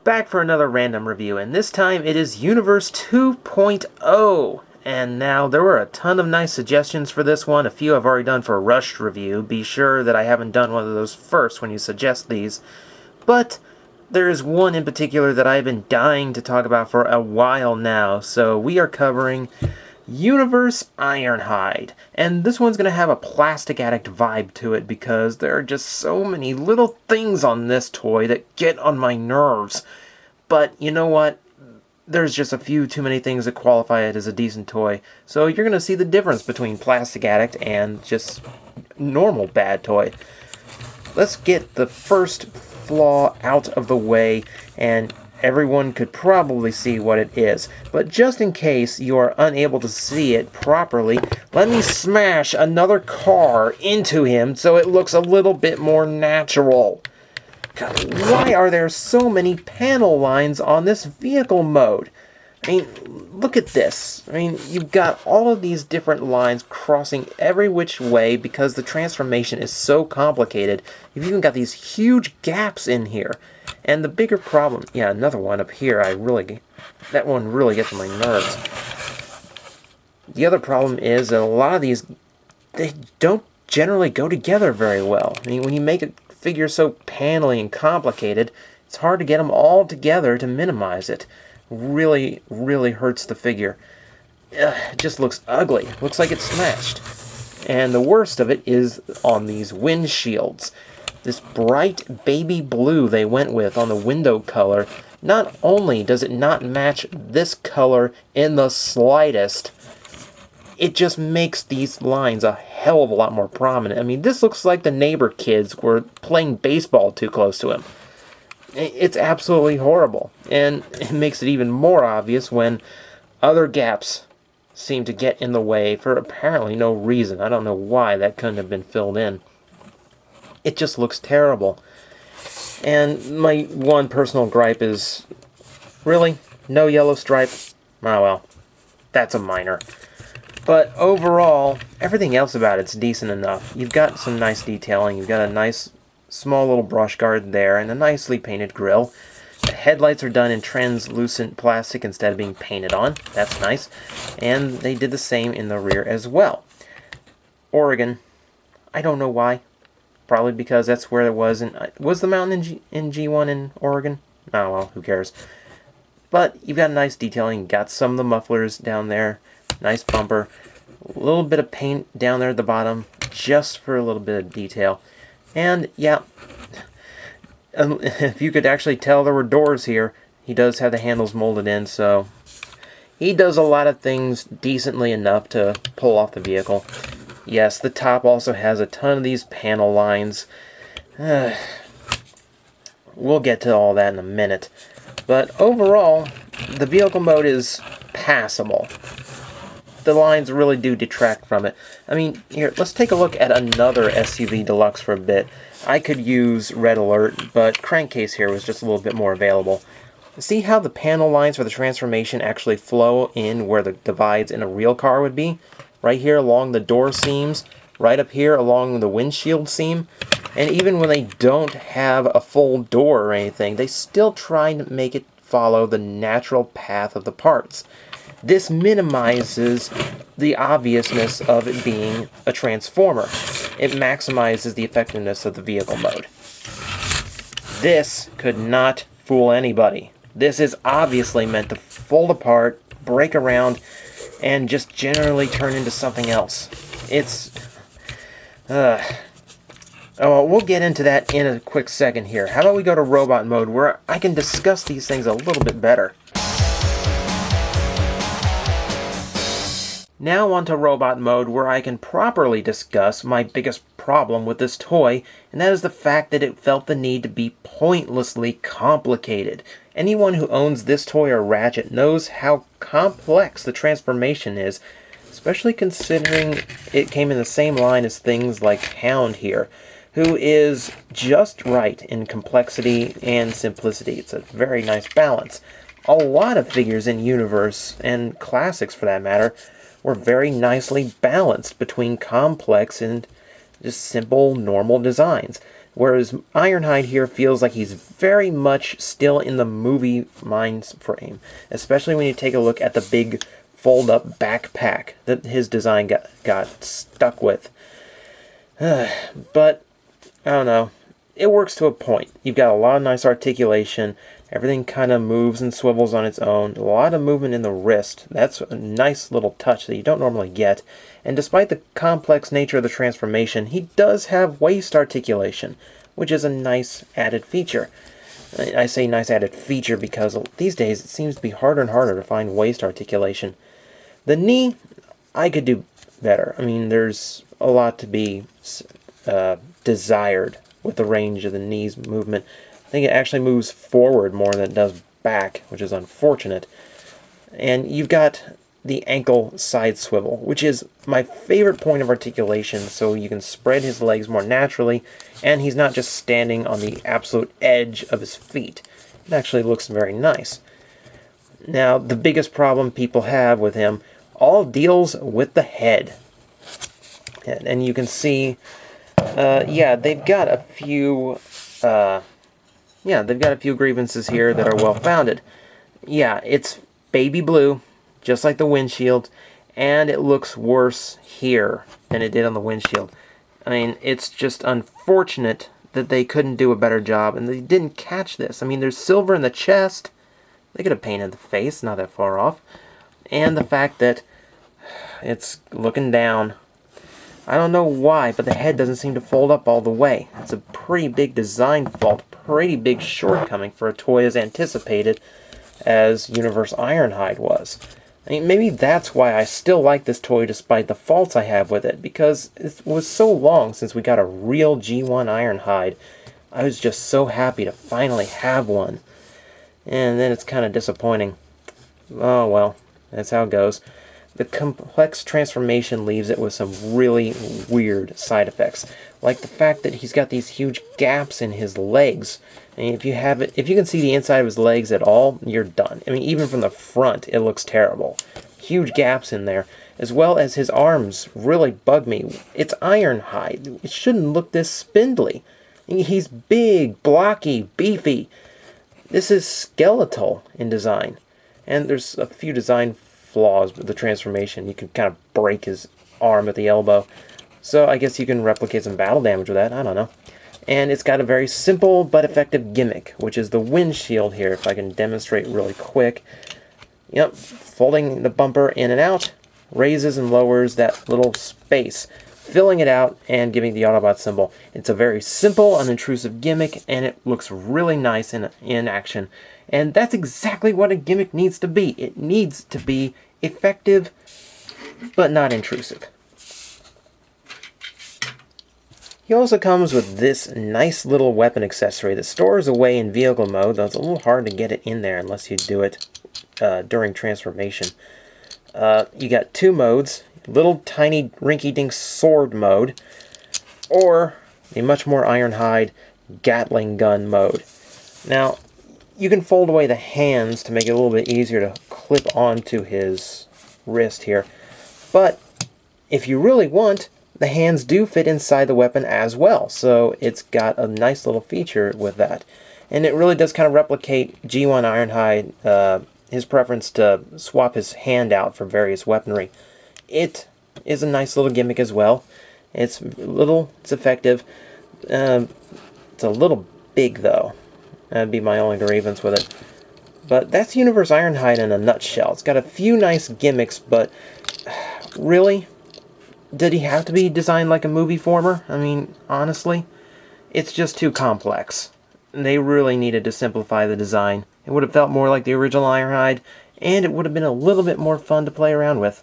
back for another random review, and this time it is Universe 2.0. And now, there were a ton of nice suggestions for this one. A few I've already done for a rushed review. Be sure that I haven't done one of those first when you suggest these. But there is one in particular that I've been dying to talk about for a while now. So we are covering Universe Ironhide. And this one's going to have a Plastic Addict vibe to it because there are just so many little things on this toy that get on my nerves. But you know what? There's just a few too many things that qualify it as a decent toy. So you're going to see the difference between Plastic Addict and just normal bad toy. Let's get the first flaw out of the way, and everyone could probably see what it is. But just in case you are unable to see it properly, let me smash another car into him so it looks a little bit more natural. God, why are there so many panel lines on this vehicle mode? I mean, look at this. I mean, you've got all of these different lines crossing every which way because the transformation is so complicated. You've even got these huge gaps in here. And the bigger problem, yeah, another one up here, that one really gets on my nerves. The other problem is that a lot of these, they don't generally go together very well. I mean, when you make a figure so panely and complicated, it's hard to get them all together to minimize it. Really, really hurts the figure. It just looks ugly. Looks like it's smashed. And the worst of it is on these windshields. This bright baby blue they went with on the window color, not only does it not match this color in the slightest, it just makes these lines a hell of a lot more prominent. I mean, this looks like the neighbor kids were playing baseball too close to him. It's absolutely horrible. And it makes it even more obvious when other gaps seem to get in the way for apparently no reason. I don't know why that couldn't have been filled in. It just looks terrible. And my one personal gripe is, really? No yellow stripe? Oh well, that's a minor. But overall, everything else about it's decent enough. You've got some nice detailing. You've got a nice small little brush guard there and a nicely painted grille. The headlights are done in translucent plastic instead of being painted on. That's nice. And they did the same in the rear as well. Oregon. I don't know why. Probably because that's where it was. Was the mountain in G1 in Oregon? Oh well, who cares. But you've got nice detailing. Got some of the mufflers down there. Nice bumper. A little bit of paint down there at the bottom, just for a little bit of detail. And, yeah, if you could actually tell there were doors here, he does have the handles molded in, so he does a lot of things decently enough to pull off the vehicle. Yes, the top also has a ton of these panel lines. We'll get to all that in a minute. But overall, the vehicle mode is passable. The lines really do detract from it. I mean, here, let's take a look at another SUV Deluxe for a bit. I could use Red Alert, but Crankcase here was just a little bit more available. See how the panel lines for the transformation actually flow in where the divides in a real car would be? Right here along the door seams, right up here along the windshield seam. And even when they don't have a full door or anything, they still try to make it follow the natural path of the parts. This minimizes the obviousness of it being a transformer. It maximizes the effectiveness of the vehicle mode. This could not fool anybody. This is obviously meant to fold apart, break around, and just generally turn into something else. It's... Oh, we'll get into that in a quick second here. How about we go to robot mode where I can discuss these things a little bit better. Now onto robot mode where I can properly discuss my biggest problem with this toy, and that is the fact that it felt the need to be pointlessly complicated. Anyone who owns this toy or Ratchet knows how complex the transformation is, especially considering it came in the same line as things like Hound here, who is just right in complexity and simplicity. It's a very nice balance. A lot of figures in Universe, and classics for that matter, were very nicely balanced between complex and just simple, normal designs. Whereas Ironhide here feels like he's very much still in the movie mind frame, especially when you take a look at the big fold-up backpack that his design got stuck with. But, I don't know. It works to a point. You've got a lot of nice articulation. Everything kind of moves and swivels on its own. A lot of movement in the wrist. That's a nice little touch that you don't normally get. And despite the complex nature of the transformation, he does have waist articulation, which is a nice added feature. I say nice added feature because these days it seems to be harder and harder to find waist articulation. The knee, I could do better. I mean, there's a lot to be desired with the range of the knee's movement. I think it actually moves forward more than it does back, which is unfortunate. And you've got the ankle side swivel, which is my favorite point of articulation, so you can spread his legs more naturally, and he's not just standing on the absolute edge of his feet. It actually looks very nice. Now, the biggest problem people have with him all deals with the head. And you can see, yeah, they've got a few grievances here that are well-founded. Yeah, it's baby blue, just like the windshield, and it looks worse here than it did on the windshield. I mean, it's just unfortunate that they couldn't do a better job, and they didn't catch this. I mean, there's silver in the chest. They could have painted the face, not that far off. And the fact that it's looking down. I don't know why, but the head doesn't seem to fold up all the way. It's a pretty big design fault, pretty big shortcoming for a toy as anticipated as Universe Ironhide was. I mean, maybe that's why I still like this toy despite the faults I have with it, because it was so long since we got a real G1 Ironhide. I was just so happy to finally have one. And then it's kind of disappointing. Oh well, that's how it goes. The complex transformation leaves it with some really weird side effects, like the fact that he's got these huge gaps in his legs. I mean, if you can see the inside of his legs at all, you're done. I mean, even from the front, it looks terrible. Huge gaps in there, as well as his arms really bug me. It's Ironhide. It shouldn't look this spindly. I mean, he's big, blocky, beefy. This is skeletal in design, and there's a few design flaws with the transformation. You can kind of break his arm at the elbow. So I guess you can replicate some battle damage with that. I don't know. And it's got a very simple but effective gimmick, which is the windshield here, if I can demonstrate really quick. Yep, folding the bumper in and out, raises and lowers that little space, filling it out and giving the Autobot symbol. It's a very simple, unintrusive gimmick, and it looks really nice in action. And that's exactly what a gimmick needs to be. It needs to be effective, but not intrusive. He also comes with this nice little weapon accessory that stores away in vehicle mode, though it's a little hard to get it in there unless you do it during transformation. You got two modes, little tiny rinky-dink sword mode, or the much more Ironhide Gatling gun mode. Now, you can fold away the hands to make it a little bit easier to clip onto his wrist here, but if you really want, the hands do fit inside the weapon as well, so it's got a nice little feature with that. And it really does kind of replicate G1 Ironhide, his preference to swap his hand out for various weaponry. It is a nice little gimmick as well. It's effective. It's a little big though. That'd be my only grievance with it. But that's Universe Ironhide in a nutshell. It's got a few nice gimmicks, but really? Did he have to be designed like a movie former? I mean, honestly, it's just too complex. They really needed to simplify the design. It would have felt more like the original Ironhide, and it would have been a little bit more fun to play around with.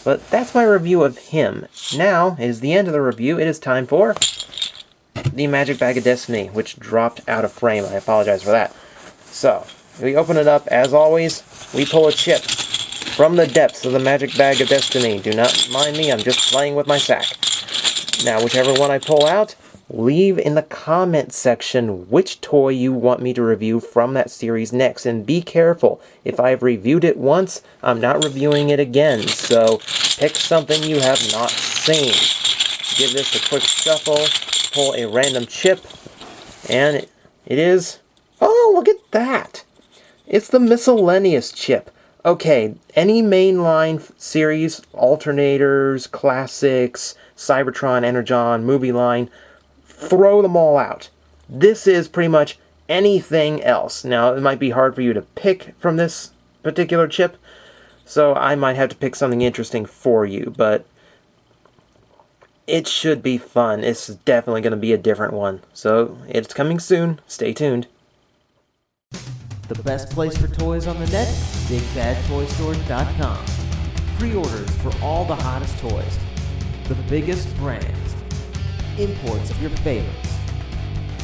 But that's my review of him. Now is the end of the review. It is time for the Magic Bag of Destiny, which dropped out of frame. I apologize for that. So, we open it up. As always, we pull a chip from the depths of the Magic Bag of Destiny. Do not mind me, I'm just playing with my sack. Now, whichever one I pull out, leave in the comment section which toy you want me to review from that series next. And be careful, if I've reviewed it once, I'm not reviewing it again. So, pick something you have not seen. Give this a quick shuffle, pull a random chip, And it is... Oh, look at that! It's the miscellaneous chip. Okay, any mainline series, alternators, classics, Cybertron, Energon, movie line, throw them all out. This is pretty much anything else. Now, it might be hard for you to pick from this particular chip, so I might have to pick something interesting for you, but it should be fun. It's definitely going to be a different one. So, it's coming soon. Stay tuned. The best place for toys on the net? BigBadToyStore.com. Pre-orders for all the hottest toys. The biggest brands. Imports of your favorites.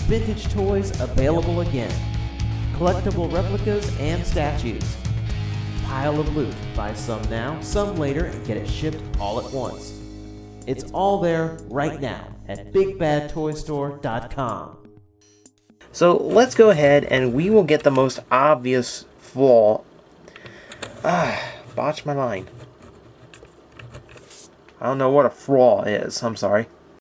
Vintage toys available again. Collectible replicas and statues. Pile of loot. Buy some now, some later, and get it shipped all at once. It's all there right now at BigBadToyStore.com. So let's go ahead and we will get the most obvious flaw. Botched my line. I don't know what a flaw is. I'm sorry.